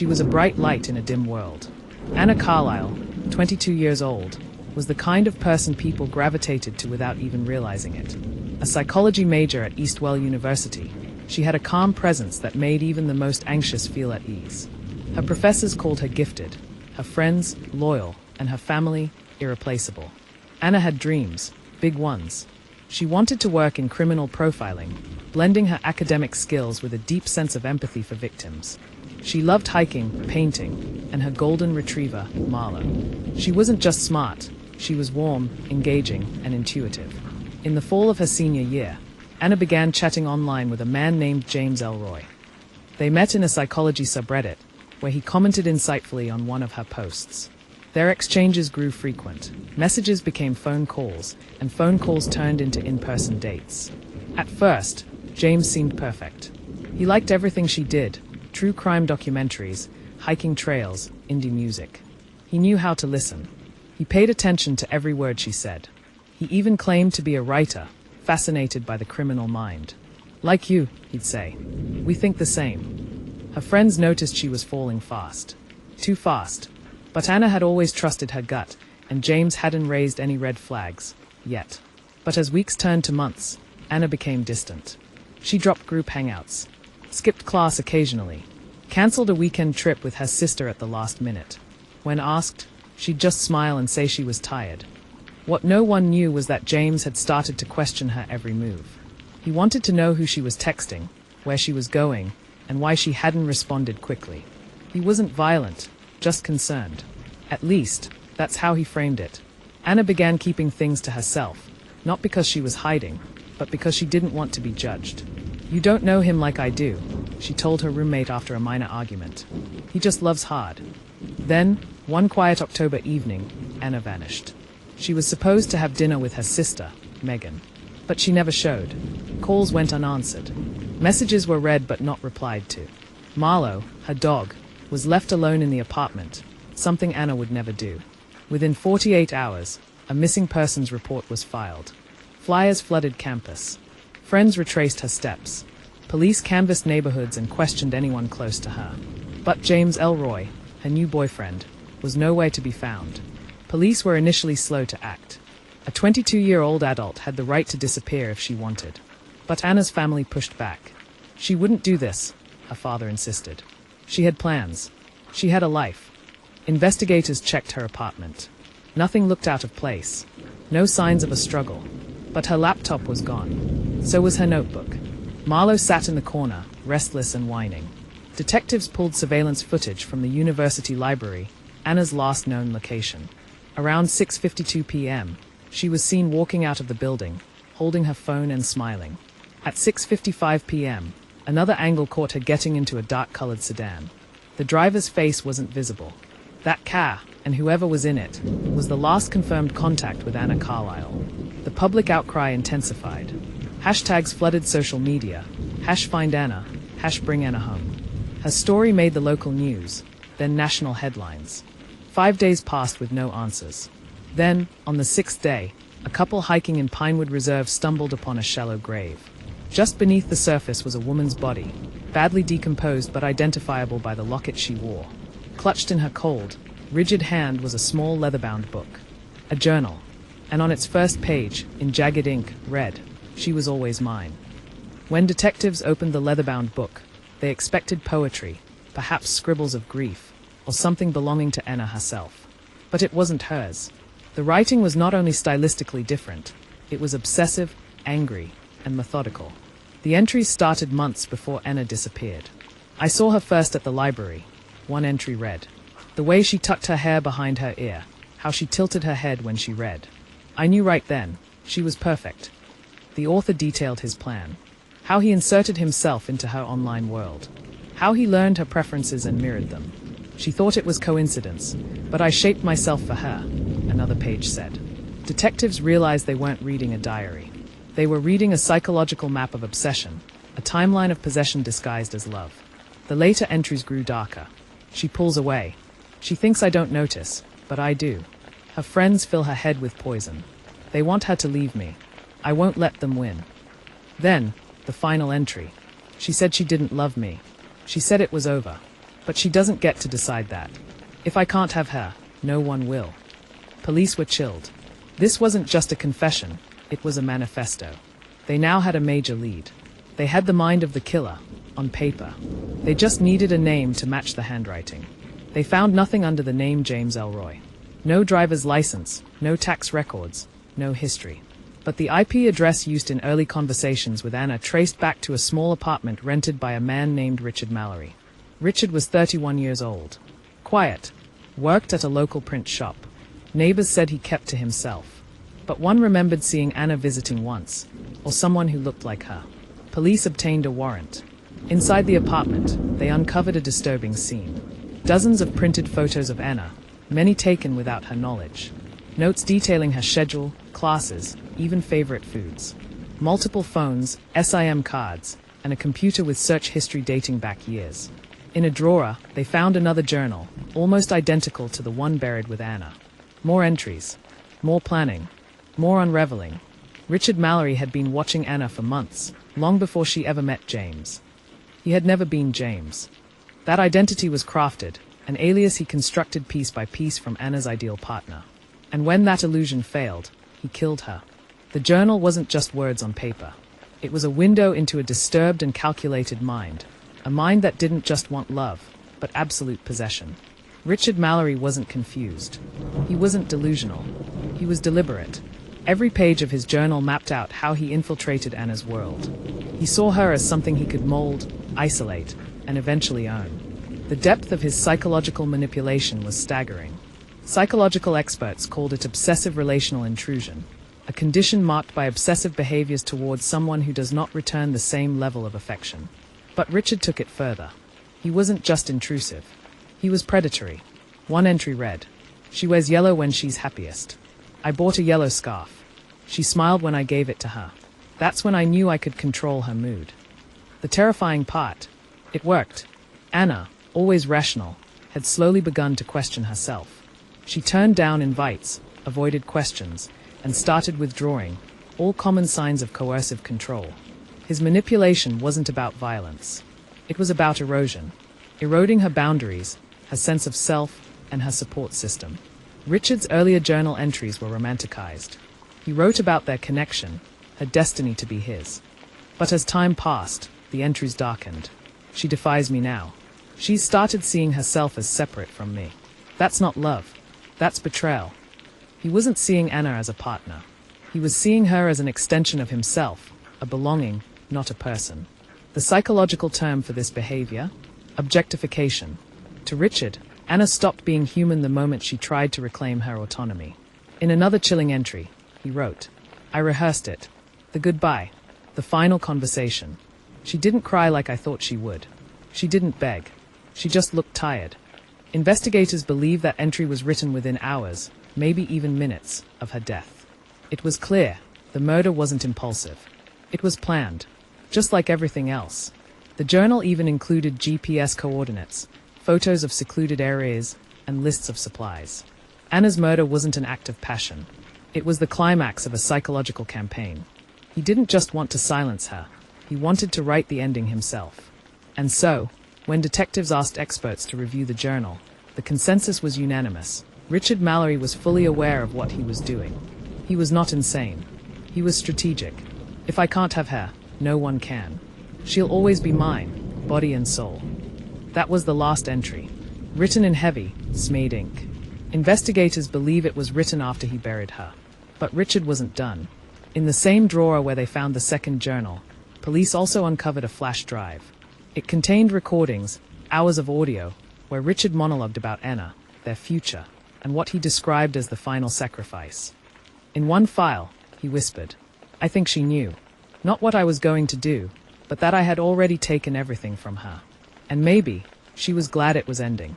She was a bright light in a dim world. Anna Carlisle, 22 years old, was the kind of person people gravitated to without even realizing it. A psychology major at Eastwell University, she had a calm presence that made even the most anxious feel at ease. Her professors called her gifted, her friends loyal, and her family irreplaceable. Anna had dreams, big ones. She wanted to work in criminal profiling, blending her academic skills with a deep sense of empathy for victims. She loved hiking, painting, and her golden retriever, Marlowe. She wasn't just smart, she was warm, engaging, and intuitive. In the fall of her senior year, Anna began chatting online with a man named James Elroy. They met in a psychology subreddit, where he commented insightfully on one of her posts. Their exchanges grew frequent. Messages became phone calls, and phone calls turned into in-person dates. At first, James seemed perfect. He liked everything she did: true crime documentaries, hiking trails, indie music. He knew how to listen. He paid attention to every word she said. He even claimed to be a writer, fascinated by the criminal mind. "Like you," he'd say. "We think the same." Her friends noticed she was falling fast. Too fast. But Anna had always trusted her gut, and James hadn't raised any red flags, yet. But as weeks turned to months, Anna became distant. She dropped group hangouts, skipped class occasionally, cancelled a weekend trip with her sister at the last minute. When asked, she'd just smile and say she was tired. What no one knew was that James had started to question her every move. He wanted to know who she was texting, where she was going, and why she hadn't responded quickly. He wasn't violent, just concerned. At least, that's how he framed it. Anna began keeping things to herself, not because she was hiding, but because she didn't want to be judged. "You don't know him like I do," she told her roommate after a minor argument. "He just loves hard." Then, one quiet October evening, Anna vanished. She was supposed to have dinner with her sister, Megan, but she never showed. Calls went unanswered. Messages were read but not replied to. Marlowe, her dog, was left alone in the apartment, something Anna would never do. Within 48 hours, a missing persons report was filed. Flyers flooded campus. Friends retraced her steps. Police canvassed neighborhoods and questioned anyone close to her. But James Elroy, her new boyfriend, was nowhere to be found. Police were initially slow to act. A 22-year-old adult had the right to disappear if she wanted. But Anna's family pushed back. She wouldn't do this, her father insisted. She had plans. She had a life. Investigators checked her apartment. Nothing looked out of place. No signs of a struggle. But her laptop was gone. So was her notebook. Marlowe sat in the corner, restless and whining. Detectives pulled surveillance footage from the university library, Anna's last known location. Around 6:52 p.m., she was seen walking out of the building, holding her phone and smiling. At 6:55 p.m., another angle caught her getting into a dark-colored sedan. The driver's face wasn't visible. That car, and whoever was in it, was the last confirmed contact with Anna Carlisle. The public outcry intensified. Hashtags flooded social media. #FindAnna, #BringAnnaHome. Her story made the local news, then national headlines. 5 days passed with no answers. Then, on the 6th day, a couple hiking in Pinewood Reserve stumbled upon a shallow grave. Just beneath the surface was a woman's body, badly decomposed but identifiable by the locket she wore. Clutched in her cold, rigid hand was a small leather-bound book. A journal. And on its first page, in jagged ink, read, "She was always mine." When detectives opened the leather-bound book, they expected poetry, perhaps scribbles of grief, or something belonging to Anna herself. But it wasn't hers. The writing was not only stylistically different, it was obsessive, angry, and methodical. The entries started months before Anna disappeared. "I saw her first at the library," one entry read. "The way she tucked her hair behind her ear, how she tilted her head when she read. I knew right then, she was perfect." The author detailed his plan. How he inserted himself into her online world. How he learned her preferences and mirrored them. "She thought it was coincidence, but I shaped myself for her," another page said. Detectives realized they weren't reading a diary. They were reading a psychological map of obsession, a timeline of possession disguised as love. The later entries grew darker. "She pulls away. She thinks I don't notice, but I do. Her friends fill her head with poison. They want her to leave me. I won't let them win." Then, the final entry. "She said she didn't love me. She said it was over. But she doesn't get to decide that. If I can't have her, no one will. Police were chilled. This wasn't just a confession, it was a manifesto. They now had a major lead. They had the mind of the killer, on paper. They just needed a name to match the handwriting. They found nothing under the name James Elroy. No driver's license, no tax records, no history. But the IP address used in early conversations with Anna traced back to a small apartment rented by a man named Richard Mallory. Richard was 31 years old. Quiet. Worked at a local print shop. Neighbors said he kept to himself. But one remembered seeing Anna visiting once, or someone who looked like her. Police obtained a warrant. Inside the apartment, they uncovered a disturbing scene. Dozens of printed photos of Anna, many taken without her knowledge. Notes detailing her schedule, classes, even favorite foods. Multiple phones, SIM cards, and a computer with search history dating back years. In a drawer, they found another journal, almost identical to the one buried with Anna. More entries. More planning. More unraveling. Richard Mallory had been watching Anna for months, long before she ever met James. He had never been James. That identity was crafted, an alias he constructed piece by piece from Anna's ideal partner. And when that illusion failed, he killed her. The journal wasn't just words on paper. It was a window into a disturbed and calculated mind. A mind that didn't just want love, but absolute possession. Richard Mallory wasn't confused. He wasn't delusional. He was deliberate. Every page of his journal mapped out how he infiltrated Anna's world. He saw her as something he could mold, isolate, and eventually own. The depth of his psychological manipulation was staggering. Psychological experts called it obsessive relational intrusion, a condition marked by obsessive behaviors towards someone who does not return the same level of affection. But Richard took it further. He wasn't just intrusive. He was predatory. One entry read, "She wears yellow when she's happiest. I bought a yellow scarf. She smiled when I gave it to her. That's when I knew I could control her mood." The terrifying part, it worked. Anna, always rational, had slowly begun to question herself. She turned down invites, avoided questions, and started withdrawing, all common signs of coercive control. His manipulation wasn't about violence. It was about erosion, eroding her boundaries, her sense of self, and her support system. Richard's earlier journal entries were romanticized. He wrote about their connection, her destiny to be his. But as time passed, the entries darkened. "She defies me now. She's started seeing herself as separate from me. That's not love. That's betrayal." He wasn't seeing Anna as a partner. He was seeing her as an extension of himself, a belonging, not a person. The psychological term for this behavior? Objectification. To Richard, Anna stopped being human the moment she tried to reclaim her autonomy. In another chilling entry, he wrote, "I rehearsed it. The goodbye. The final conversation. She didn't cry like I thought she would. She didn't beg. She just looked tired." Investigators believe that entry was written within hours, maybe even minutes, of her death. It was clear, the murder wasn't impulsive. It was planned, just like everything else. The journal even included GPS coordinates, photos of secluded areas, and lists of supplies. Anna's murder wasn't an act of passion. It was the climax of a psychological campaign. He didn't just want to silence her. He wanted to write the ending himself. And so, when detectives asked experts to review the journal, the consensus was unanimous. Richard Mallory was fully aware of what he was doing. He was not insane. He was strategic. If I can't have her, no one can. She'll always be mine, body and soul. That was the last entry. Written in heavy, smeared ink. Investigators believe it was written after he buried her. But Richard wasn't done. In the same drawer where they found the second journal, police also uncovered a flash drive. It contained recordings, hours of audio, where Richard monologued about Anna, their future, and what he described as the final sacrifice. In one file, he whispered, "I think she knew. Not what I was going to do, but that I had already taken everything from her. And maybe, she was glad it was ending."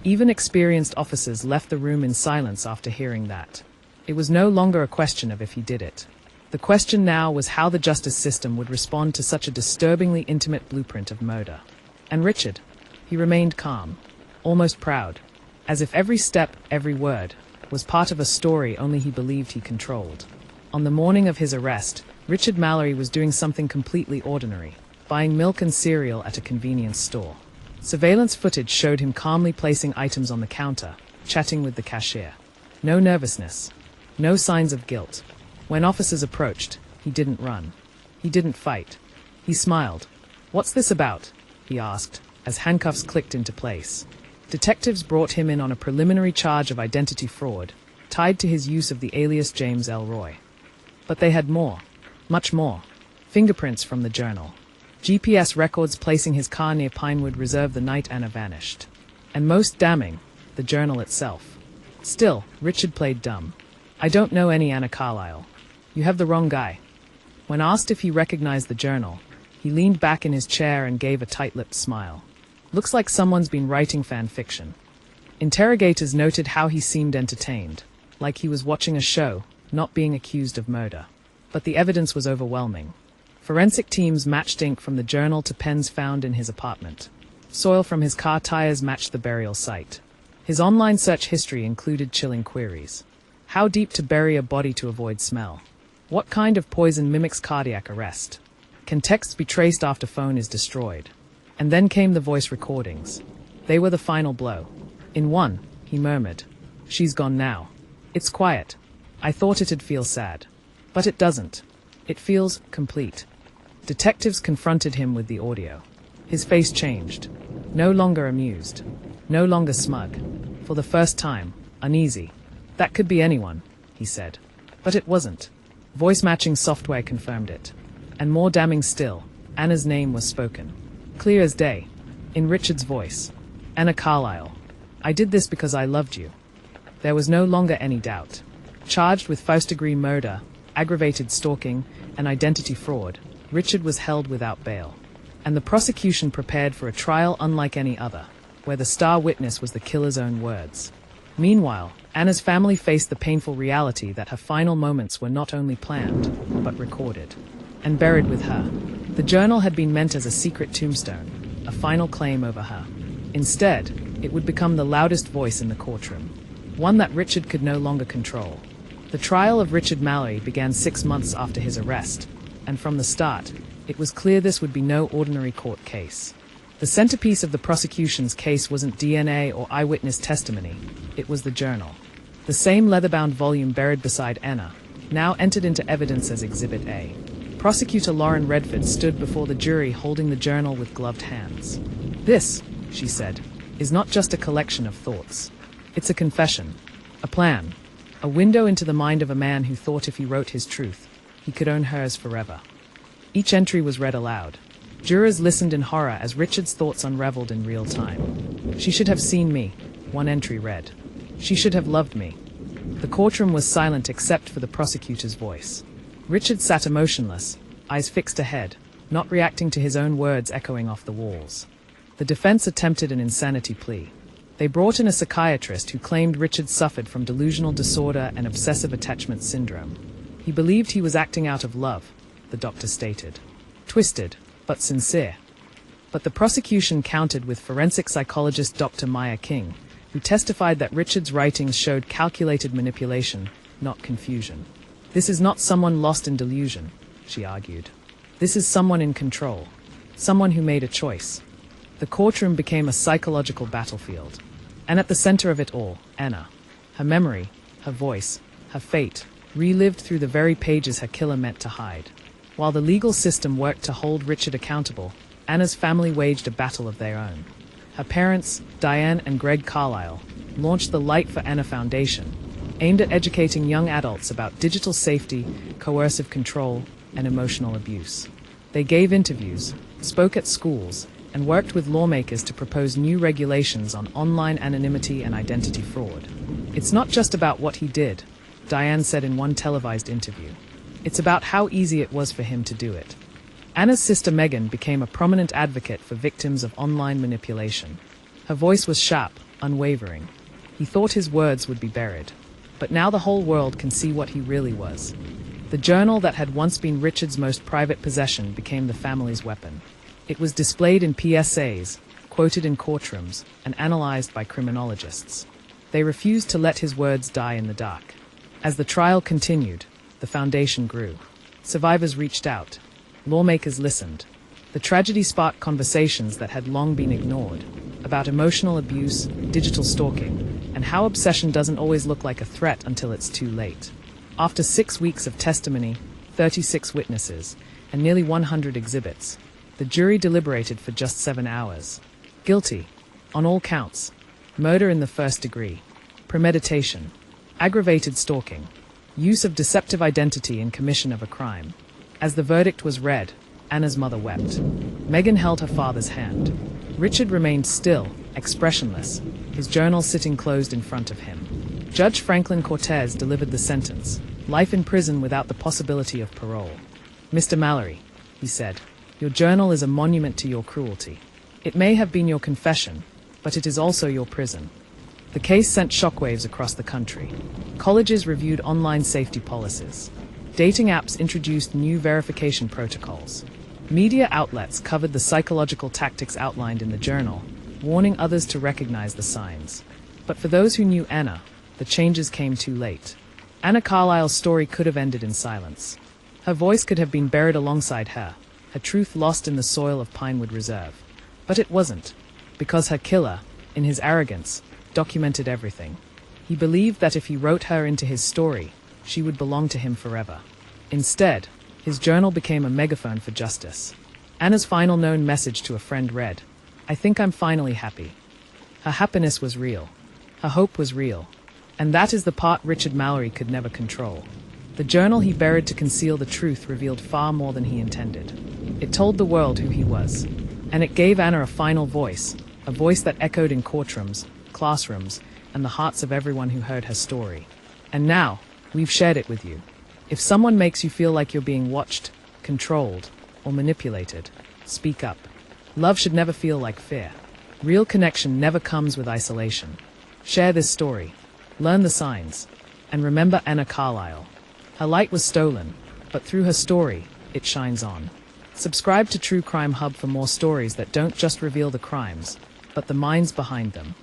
Even experienced officers left the room in silence after hearing that. It was no longer a question of if he did it. The question now was how the justice system would respond to such a disturbingly intimate blueprint of murder. And Richard, he remained calm, almost proud, as if every step, every word, was part of a story only he believed he controlled. On the morning of his arrest, Richard Mallory was doing something completely ordinary, buying milk and cereal at a convenience store. Surveillance footage showed him calmly placing items on the counter, chatting with the cashier. No nervousness. No signs of guilt. When officers approached, he didn't run. He didn't fight. He smiled. "What's this about?" he asked, as handcuffs clicked into place. Detectives brought him in on a preliminary charge of identity fraud, tied to his use of the alias James Elroy. But they had more. Much more. Fingerprints from the journal. GPS records placing his car near Pinewood Reserve the night Anna vanished. And most damning, the journal itself. Still, Richard played dumb. "I don't know any Anna Carlisle. You have the wrong guy." When asked if he recognized the journal, he leaned back in his chair and gave a tight-lipped smile. "Looks like someone's been writing fan fiction." Interrogators noted how he seemed entertained, like he was watching a show, not being accused of murder. But the evidence was overwhelming. Forensic teams matched ink from the journal to pens found in his apartment. Soil from his car tires matched the burial site. His online search history included chilling queries. How deep to bury a body to avoid smell? What kind of poison mimics cardiac arrest? Can text be traced after phone is destroyed? And then came the voice recordings. They were the final blow. In one, he murmured, "She's gone now. It's quiet. I thought it'd feel sad. But it doesn't. It feels complete." Detectives confronted him with the audio. His face changed. No longer amused. No longer smug. For the first time, uneasy. "That could be anyone," he said. But it wasn't. Voice matching software confirmed it. And more damning still, Anna's name was spoken. Clear as day. In Richard's voice. "Anna Carlisle. I did this because I loved you." There was no longer any doubt. Charged with first-degree murder, aggravated stalking, and identity fraud, Richard was held without bail. And the prosecution prepared for a trial unlike any other, where the star witness was the killer's own words. Meanwhile, Anna's family faced the painful reality that her final moments were not only planned, but recorded. And buried with her. The journal had been meant as a secret tombstone, a final claim over her. Instead, it would become the loudest voice in the courtroom. One that Richard could no longer control. The trial of Richard Mallory began 6 months after his arrest, and from the start, it was clear this would be no ordinary court case. The centerpiece of the prosecution's case wasn't DNA or eyewitness testimony, it was the journal. The same leather-bound volume buried beside Anna, now entered into evidence as Exhibit A. Prosecutor Lauren Redford stood before the jury holding the journal with gloved hands. "This," she said, "is not just a collection of thoughts. It's a confession, a plan, a window into the mind of a man who thought if he wrote his truth, he could own hers forever." Each entry was read aloud. Jurors listened in horror as Richard's thoughts unraveled in real time. "She should have seen me," one entry read. "She should have loved me." The courtroom was silent except for the prosecutor's voice. Richard sat emotionless, eyes fixed ahead, not reacting to his own words echoing off the walls. The defense attempted an insanity plea. They brought in a psychiatrist who claimed Richard suffered from delusional disorder and obsessive attachment syndrome. He believed he was acting out of love, the doctor stated. Twisted, but sincere. But the prosecution countered with forensic psychologist Dr. Maya King, who testified that Richard's writings showed calculated manipulation, not confusion. "This is not someone lost in delusion," she argued. "This is someone in control. Someone who made a choice." The courtroom became a psychological battlefield. And at the center of it all, Anna. Her memory, her voice, her fate, relived through the very pages her killer meant to hide. While the legal system worked to hold Richard accountable, Anna's family waged a battle of their own. Her parents, Diane and Greg Carlisle, launched the Light for Anna Foundation, aimed at educating young adults about digital safety, coercive control, and emotional abuse. They gave interviews, spoke at schools, and worked with lawmakers to propose new regulations on online anonymity and identity fraud. "It's not just about what he did," Diane said in one televised interview. "It's about how easy it was for him to do it." Anna's sister Megan became a prominent advocate for victims of online manipulation. Her voice was sharp, unwavering. He thought his words would be buried. But now the whole world can see what he really was. The journal that had once been Richard's most private possession became the family's weapon. It was displayed in PSAs, quoted in courtrooms, and analyzed by criminologists. They refused to let his words die in the dark. As the trial continued, the foundation grew. Survivors reached out. Lawmakers listened. The tragedy sparked conversations that had long been ignored, about emotional abuse, digital stalking, and how obsession doesn't always look like a threat until it's too late. After 6 weeks of testimony, 36 witnesses, and nearly 100 exhibits, the jury deliberated for just 7 hours. Guilty, on all counts: murder in the first degree, premeditation, aggravated stalking, use of deceptive identity in commission of a crime. As the verdict was read, Anna's mother wept. Megan held her father's hand. Richard remained still, expressionless, his journal sitting closed in front of him. Judge Franklin Cortez delivered the sentence: life in prison without the possibility of parole. "Mr. Mallory," he said, "your journal is a monument to your cruelty. It may have been your confession, but it is also your prison." The case sent shockwaves across the country. Colleges reviewed online safety policies. Dating apps introduced new verification protocols. Media outlets covered the psychological tactics outlined in the journal, warning others to recognize the signs. But for those who knew Anna, the changes came too late. Anna Carlisle's story could have ended in silence. Her voice could have been buried alongside her truth lost in the soil of Pinewood Reserve. But it wasn't, because her killer, in his arrogance, documented everything. He believed that if he wrote her into his story, she would belong to him forever. Instead, his journal became a megaphone for justice. Anna's final known message to a friend read, "I think I'm finally happy." Her happiness was real. Her hope was real. And that is the part Richard Mallory could never control. The journal he buried to conceal the truth revealed far more than he intended. It told the world who he was. And it gave Anna a final voice, a voice that echoed in courtrooms, classrooms, and the hearts of everyone who heard her story. And now, we've shared it with you. If someone makes you feel like you're being watched, controlled, or manipulated, speak up. Love should never feel like fear. Real connection never comes with isolation. Share this story. Learn the signs. And remember Anna Carlisle. Her light was stolen, but through her story, it shines on. Subscribe to True Crime Hub for more stories that don't just reveal the crimes, but the minds behind them.